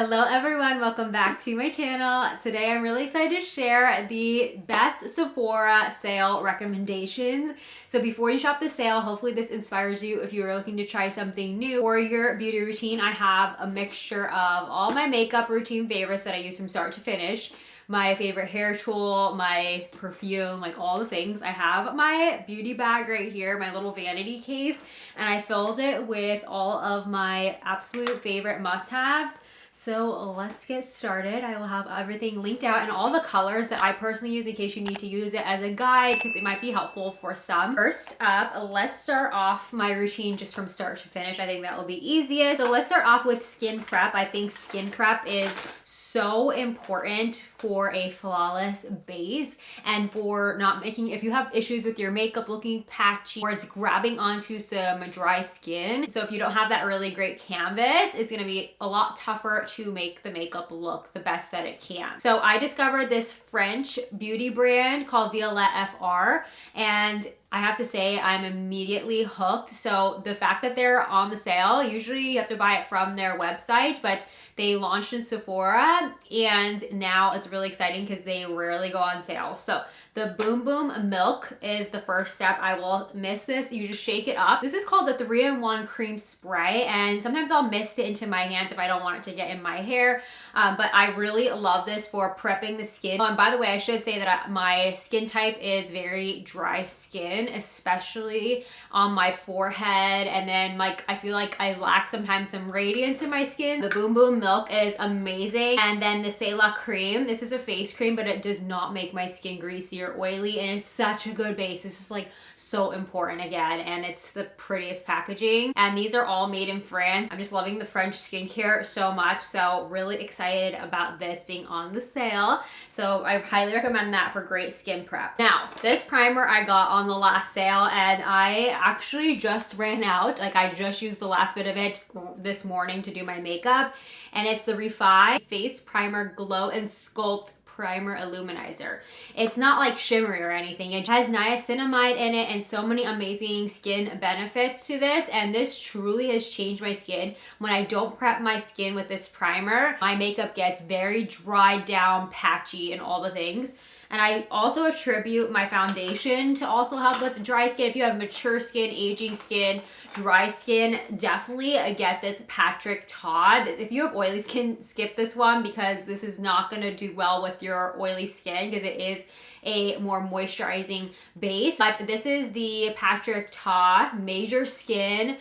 Hello everyone, welcome back to my channel. Today I'm really excited to share the best Sephora sale recommendations. So before you shop the sale, hopefully this inspires you if you're looking to try something new for your beauty routine. I have a mixture of all my makeup routine favorites that I use from start to finish. My favorite hair tool, my perfume, like all the things. I have my beauty bag right here, my little vanity case, and I filled it with all of my absolute favorite must-haves. So let's get started. I will have everything linked out and all the colors that I personally use in case you need to use it as a guide because it might be helpful for some. First up, let's start off my routine just from start to finish. I think that will be easiest. So let's start off with skin prep. I think skin prep is so important for a flawless base and for not making, if you have issues with your makeup looking patchy or it's grabbing onto some dry skin. So if you don't have that really great canvas, it's gonna be a lot tougher to make the makeup look the best that it can. So I discovered this French beauty brand called Violette FR, and I have to say I'm immediately hooked. So the fact that they're on the sale, usually you have to buy it from their website, but they launched in Sephora and now it's really exciting because they rarely go on sale. So the Boom Boom Milk is the first step. I will mist this. You just shake it up. This is called the 3-in-1 cream spray, and sometimes I'll mist it into my hands if I don't want it to get in my hair. But I really love this for prepping the skin. And by the way, I should say that my skin type is very dry skin, especially on my forehead, and then like I feel like I lack sometimes some radiance in my skin. The Boom Boom Milk is amazing. And then the C'est La cream, this is a face cream, but it does not make my skin greasy or oily, and it's such a good base. This is like so important again, and it's the prettiest packaging, and these are all made in France. I'm just loving the French skincare so much, so really excited about this being on the sale. So I highly recommend that for great skin prep. Now, this primer I got on the last sale, and I actually just ran out. Like I just used the last bit of it this morning to do my makeup, and it's the Refi Face Primer Glow and Sculpt Primer Illuminizer. It's not like shimmery or anything. It has niacinamide in it and so many amazing skin benefits to this, and this truly has changed my skin. When I don't prep my skin with this primer, my makeup gets very dried down, patchy, and all the things. And I also attribute my foundation to also help with dry skin. If you have mature skin, aging skin, dry skin, definitely get this Patrick Todd. If you have oily skin, skip this one because this is not gonna do well with your oily skin because it is a more moisturizing base. But this is the Patrick Todd Major Skin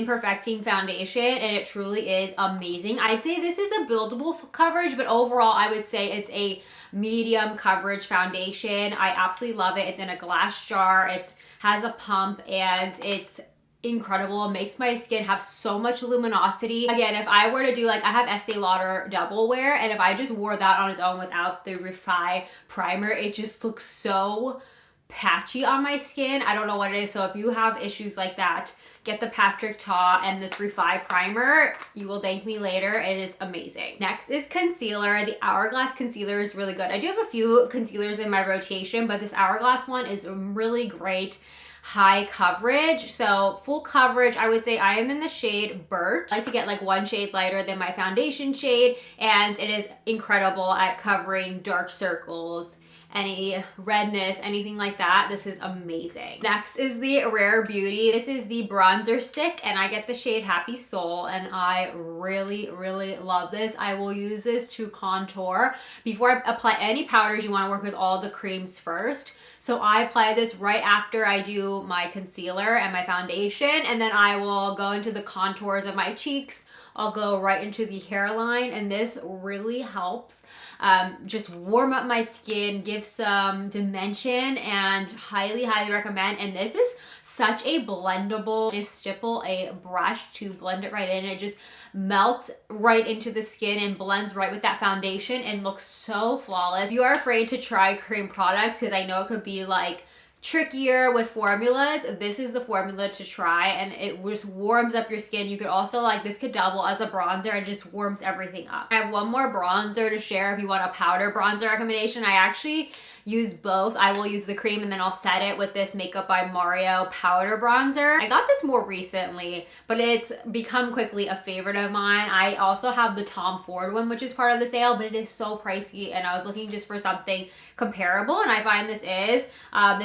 Perfecting Foundation, and it truly is amazing. I'd say this is a buildable coverage, but overall I would say it's a medium coverage foundation. I absolutely love it. It's in a glass jar. It has a pump, and it's incredible. It makes my skin have so much luminosity. Again, if I were to do, like, I have Estee Lauder Double Wear, and if I just wore that on its own without the Refi primer, it just looks so patchy on my skin. I don't know what it is. So if you have issues like that, get the Patrick Ta and this Refi primer. You will thank me later. It is amazing. Next is concealer. The Hourglass concealer is really good. I do have a few concealers in my rotation, but this Hourglass one is really great. High coverage, so full coverage. I would say I am in the shade Birch. I like to get like one shade lighter than my foundation shade, and it is incredible at covering dark circles, any redness, anything like that. This is amazing. Next is the Rare Beauty. This is the bronzer stick, and I get the shade Happy Soul, and I really love this. I will use this to contour. Before I apply any powders, you want to work with all the creams first. So I apply this right after I do my concealer and my foundation, and then I will go into the contours of my cheeks. I'll go right into the hairline, and this really helps just warm up my skin, give some dimension, and highly recommend. And this is such a blendable, just stipple a brush to blend it right in. It just melts right into the skin and blends right with that foundation and looks so flawless. If you are afraid to try cream products, because I know it could be like trickier with formulas, this is the formula to try, and it just warms up your skin. You could also, like, this could double as a bronzer and just warms everything up. I have one more bronzer to share if you want a powder bronzer recommendation. I actually use both. I will use the cream and then I'll set it with this Makeup by Mario powder bronzer. I got this more recently, but it's become quickly a favorite of mine. I also have the Tom Ford one, which is part of the sale, but it is so pricey, and I was looking just for something comparable, and I find this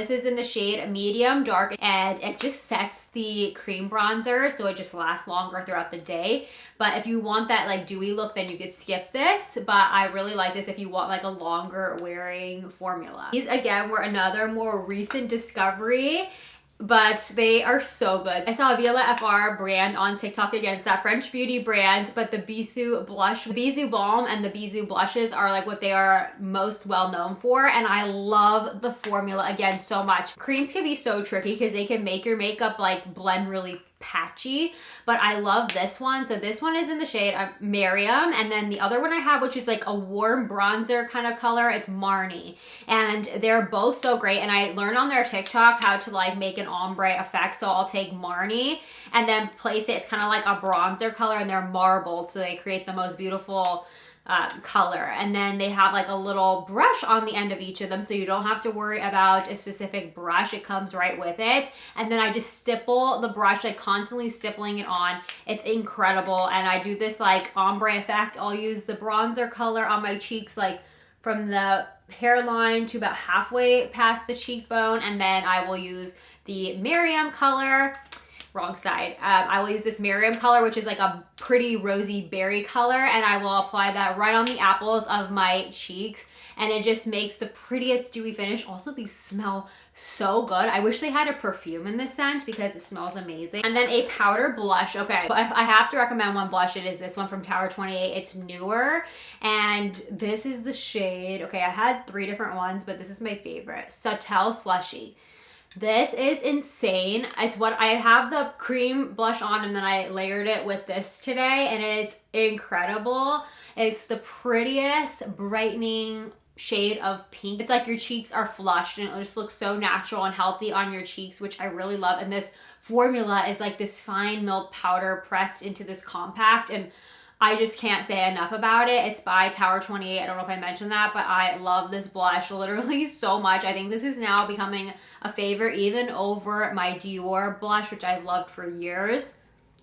is in the shade medium dark, and it just sets the cream bronzer so it just lasts longer throughout the day. But if you want that like dewy look, then you could skip this, but I really like this if you want like a longer wearing formula. These again were another more recent discovery, but they are so good. I saw Viola FR brand on TikTok again. It's that French beauty brand, but the Bisou blush, the Bisou balm and the Bisou blushes are like what they are most well known for, and I love the formula again so much. Creams can be so tricky because they can make your makeup like blend really patchy, but I love this one. So this one is in the shade Miriam, and then the other one I have, which is like a warm bronzer kind of color, it's Marnie, and they're both so great. And I learned on their TikTok how to like make an ombre effect, so I'll take Marnie and then place it, it's kind of like a bronzer color, and they're marbled, so they create the most beautiful color. And then they have like a little brush on the end of each of them, so you don't have to worry about a specific brush, it comes right with it. And then I just stipple the brush, like constantly stippling it on. It's incredible. And I do this like ombre effect. I'll use the bronzer color on my cheeks, like from the hairline to about halfway past the cheekbone, and then I will use the Miriam color, wrong side. I will use this Miriam color, which is like a pretty rosy berry color, and I will apply that right on the apples of my cheeks, and it just makes the prettiest dewy finish. Also, these smell so good. I wish they had a perfume in this scent because it smells amazing. And then a powder blush. Okay, but if I have to recommend one blush, it is this one from Tower 28. It's newer, and this is the shade. Okay, I had 3 different ones, but this is my favorite. Sautel Slushy. This is insane. It's what I have the cream blush on, and then I layered it with this today, and it's incredible. It's the prettiest brightening shade of pink. It's like your cheeks are flushed, and it just looks so natural and healthy on your cheeks, which I really love. And this formula is like this fine milled powder pressed into this compact, and I just can't say enough about it. It's by Tower 28. I don't know if I mentioned that, but I love this blush literally so much. I think this is now becoming a favorite even over my Dior blush, which I've loved for years.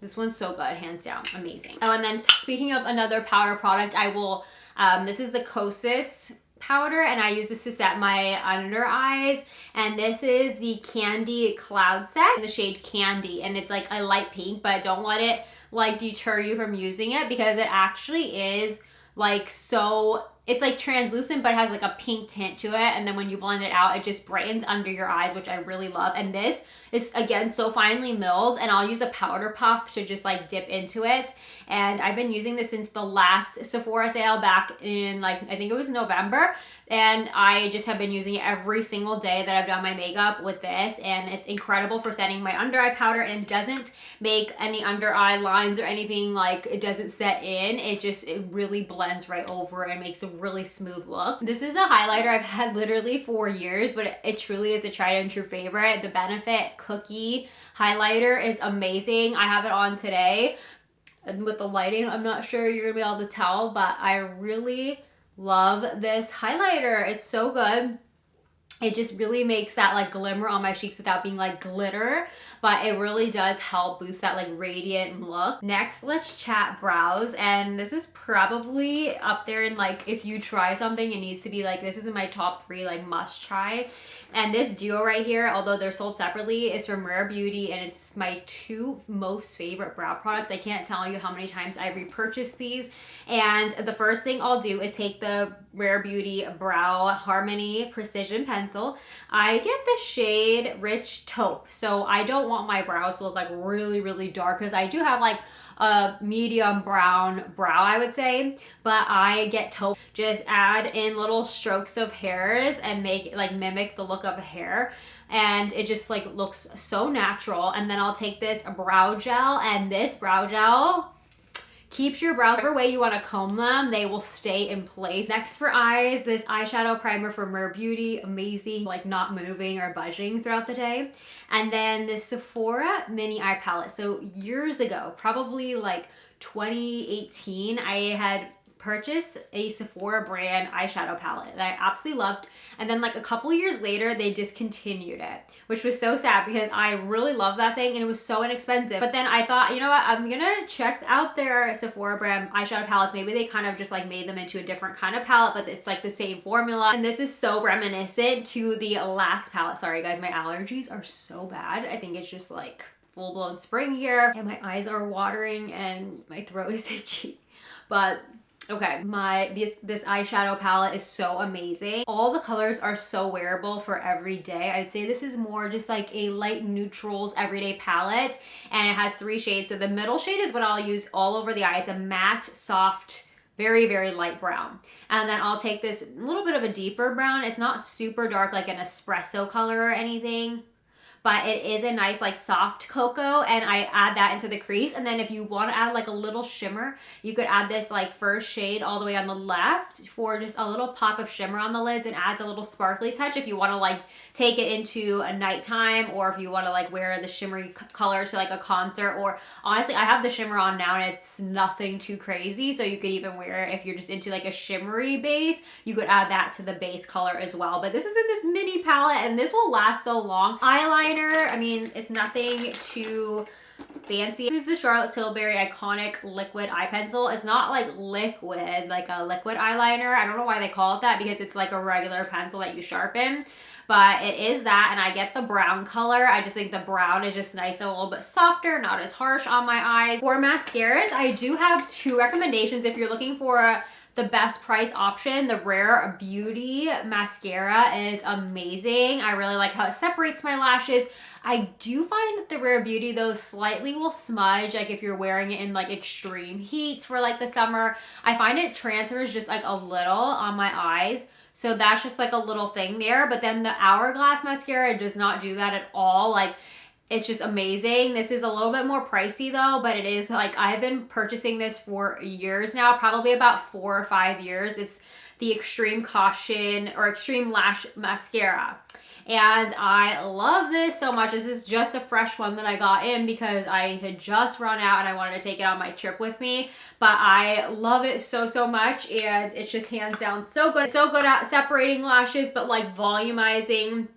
This one's so good, hands down, amazing. Oh, and then speaking of another powder product, I will, this is the Kosas powder, and I use this to set my under eyes, and this is the Candy Cloud Set in the shade Candy, and it's like a light pink, but don't let it like deter you from using it because it actually is like so, it's like translucent but has like a pink tint to it, and then when you blend it out, it just brightens under your eyes, which I really love. And this is again so finely milled, and I'll use a powder puff to just like dip into it. And I've been using this since the last Sephora sale back in like, I think it was November, and I just have been using it every single day that I've done my makeup with this, and it's incredible for setting my under eye powder, and it doesn't make any under eye lines or anything, like it doesn't set in, it really blends right over and makes a really smooth look. This is a highlighter I've had literally for years, but it truly is a tried and true favorite. The Benefit Cookie highlighter is amazing. I have it on today, and with the lighting, I'm not sure you're gonna be able to tell, but I really love this highlighter. It's so good. It just really makes that like glimmer on my cheeks without being like glitter, but it really does help boost that like radiant look. Next, let's chat brows, and this is probably up there in like, if you try something, it needs to be like, this is in my top 3 like must try. And this duo right here, although they're sold separately, is from Rare Beauty, and it's my 2 most favorite brow products. I can't tell you how many times I repurchased these. And the first thing I'll do is take the Rare Beauty Brow Harmony Precision Pencil. I get the shade Rich Taupe, so I don't want my brows to look like really, really dark, because I do have like a medium brown brow, I would say, but I get taupe. Just add in little strokes of hairs and make it like mimic the look of a hair, and it just like looks so natural. And then I'll take this brow gel, and this brow gel keeps your brows whatever way you want to comb them, they will stay in place. Next for eyes, this eyeshadow primer from Rare Beauty, amazing, like not moving or budging throughout the day. And then this Sephora mini eye palette. So years ago, probably like 2018, I had purchased a Sephora brand eyeshadow palette that I absolutely loved. And then like a couple years later, they discontinued it, which was so sad because I really loved that thing and it was so inexpensive. But then I thought, you know what, I'm gonna check out their Sephora brand eyeshadow palettes. Maybe they kind of just like made them into a different kind of palette, but it's like the same formula. And this is so reminiscent to the last palette. Sorry guys, my allergies are so bad. I think it's just like full-blown spring here and my eyes are watering and my throat is itchy. But okay, this eyeshadow palette is so amazing. All the colors are so wearable for every day. I'd say this is more just like a light neutrals everyday palette, and it has 3 shades. So the middle shade is what I'll use all over the eye. It's a matte, soft, very, very light brown. And then I'll take this little bit of a deeper brown. It's not super dark like an espresso color or anything, but it is a nice like soft cocoa, and I add that into the crease. And then if you want to add like a little shimmer, you could add this like first shade all the way on the left for just a little pop of shimmer on the lids, and adds a little sparkly touch if you want to like take it into a nighttime, or if you want to like wear the shimmery color to like a concert. Or honestly, I have the shimmer on now and it's nothing too crazy, so you could even wear it if you're just into like a shimmery base. You could add that to the base color as well. But this is in this mini palette and this will last so long. Eyeliner, I mean, it's nothing too fancy. This is the Charlotte Tilbury Iconic Liquid Eye Pencil. It's not like liquid, like a liquid eyeliner. I don't know why they call it that, because it's like a regular pencil that you sharpen. But it is that, and I get the brown color. I just think the brown is just nice and a little bit softer, not as harsh on my eyes. For mascaras, I do have 2 recommendations if you're looking for the best price option. The Rare Beauty mascara is amazing. I really like how it separates my lashes. I do find that the Rare Beauty though slightly will smudge, like if you're wearing it in like extreme heat for like the summer. I find it transfers just like a little on my eyes. So that's just like a little thing there. But then the Hourglass mascara does not do that at all. Like, it's just amazing. This is a little bit more pricey though, but it is like, I've been purchasing this for years now, probably about 4 or 5 years. It's the Extreme Caution or Extreme Lash Mascara. And I love this so much. This is just a fresh one that I got in because I had just run out and I wanted to take it on my trip with me. But I love it so, so much. And it's just hands down so good. It's so good at separating lashes, but like volumizing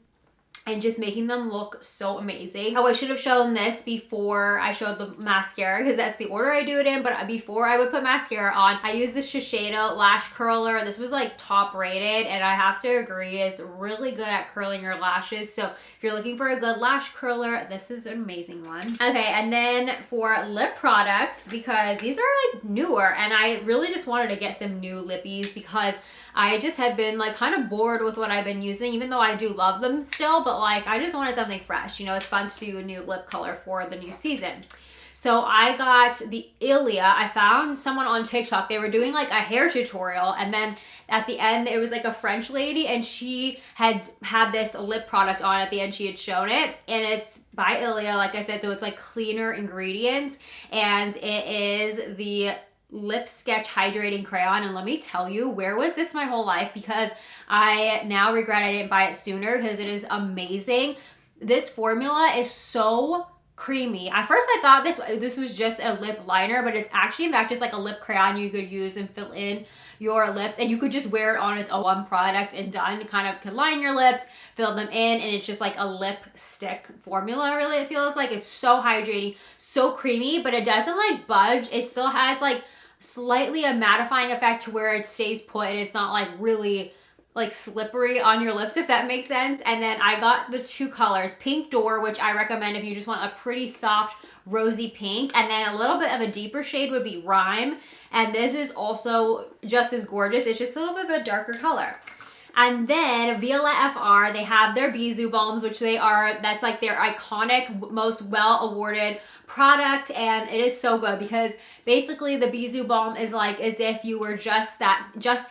and just making them look so amazing. Oh, I should have shown this before I showed the mascara, because that's the order I do it in. But before I would put mascara on, I use the Shiseido Lash Curler. This was like top rated, and I have to agree, it's really good at curling your lashes. So if you're looking for a good lash curler, this is an amazing one. Okay, and then for lip products, because these are like newer, and I really just wanted to get some new lippies because I just had been like kind of bored with what I've been using, even though I do love them still, but like I just wanted something fresh. You know, it's fun to do a new lip color for the new season. So I got the Ilia. I found someone on TikTok, they were doing like a hair tutorial, and then at the end it was like a French lady, and she had this lip product on. At the end she had shown it, and it's by Ilia, like I said, so it's like cleaner ingredients, and it is the Lip Sketch Hydrating Crayon. And let me tell you, where was this my whole life? Because I now regret I didn't buy it sooner, because it is amazing. This formula is so creamy. At first I thought this was just a lip liner, but it's actually in fact just like a lip crayon you could use and fill in your lips, and you could just wear it on its own, one product and done. You kind of can line your lips, fill them in, and it's just like a lipstick formula, really. It feels like it's so hydrating, so creamy, but it doesn't like budge. It still has like slightly a mattifying effect to where it stays put, and it's not like really like slippery on your lips, if that makes sense. And then I got the 2 colors, Pink Door, which I recommend if you just want a pretty soft rosy pink, and then a little bit of a deeper shade would be Rhyme, and this is also just as gorgeous. It's just a little bit of a darker color. And then Violet FR, they have their Bisou Balms, which that's like their iconic, most well-awarded product, and it is so good because basically the Bisou Balm is like as if you were just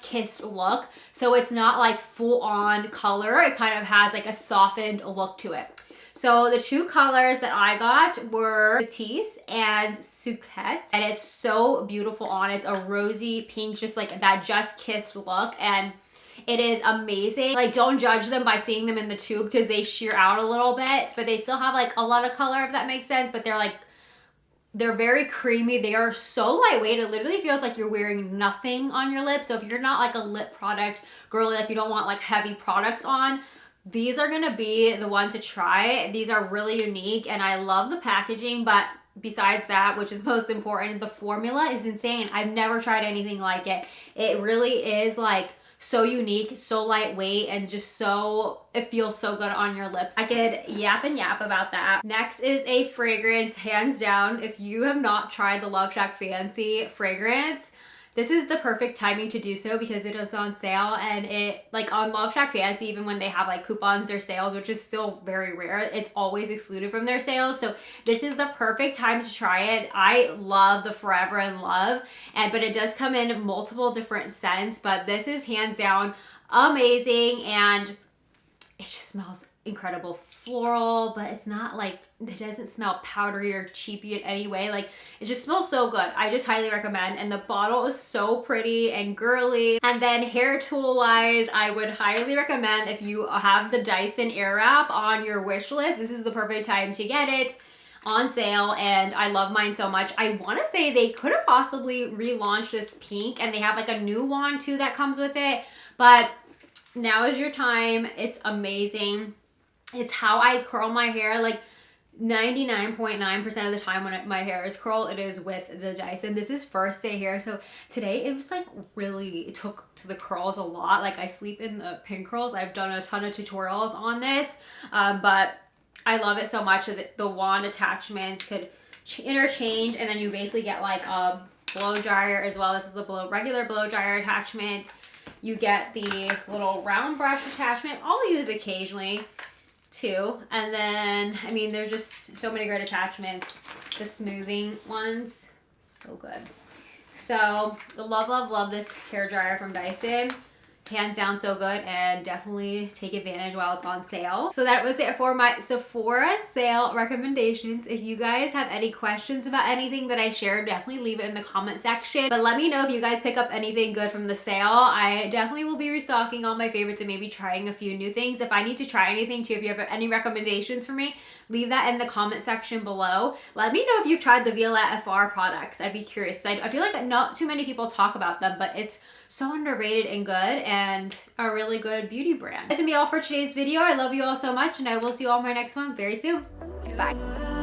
kissed look. So it's not like full-on color. It kind of has like a softened look to it. So the two colors that I got were Matisse and Souquette, and it's so beautiful on. It's a rosy pink, just like that just kissed look, and it is amazing. Like, don't judge them by seeing them in the tube because they sheer out a little bit, but they still have like a lot of color, if that makes sense. But they're very creamy. They are so lightweight. It literally feels like you're wearing nothing on your lips. So if you're not like a lip product girly, like you don't want like heavy products on, these are gonna be the one to try. These are really unique and I love the packaging, but besides that, which is most important, the formula is insane. I've never tried anything like it. It really is like so unique, so lightweight, and just so, it feels so good on your lips. I could yap and yap about that. Next is a fragrance, hands down. If you have not tried the Love Shack Fancy fragrance, this is the perfect timing to do so because it is on sale, and it, like on Love Shack Fancy, even when they have like coupons or sales, which is still very rare, it's always excluded from their sales. So this is the perfect time to try it. I love the Forever in Love, but it does come in multiple different scents, but this is hands down amazing, and it just smells incredible. Floral, but it's not like, it doesn't smell powdery or cheapy in any way. Like, it just smells so good. I just highly recommend, and the bottle is so pretty and girly. And then hair tool wise, I would highly recommend, if you have the Dyson Airwrap on your wish list, this is the perfect time to get it on sale, and I love mine so much. I want to say they could have possibly relaunched this pink, and they have like a new wand too that comes with it, but now is your time. It's amazing. It's how I curl my hair. Like 99.9% of the time when my hair is curled, it is with the Dyson. This is first day hair, so today it was like really, it took to the curls a lot. Like I sleep in the pin curls. I've done a ton of tutorials on this, but I love it so much that the wand attachments could interchange, and then you basically get like a blow dryer as well. This is the regular blow dryer attachment. You get the little round brush attachment. I'll use occasionally too. And then, I mean, there's just so many great attachments. The smoothing ones, so good. So, love, love, love this hair dryer from Dyson. Hands down, so good, and definitely take advantage while it's on sale. So that was it for my Sephora sale recommendations. If you guys have any questions about anything that I shared, definitely leave it in the comment section. But let me know if you guys pick up anything good from the sale. I definitely will be restocking all my favorites and maybe trying a few new things. If I need to try anything too, if you have any recommendations for me, leave that in the comment section below. Let me know if you've tried the Violette FR products. I'd be curious. I feel like not too many people talk about them, but it's so underrated and good, and a really good beauty brand. That's gonna be all for today's video. I love you all so much, and I will see you all in my next one very soon. Bye.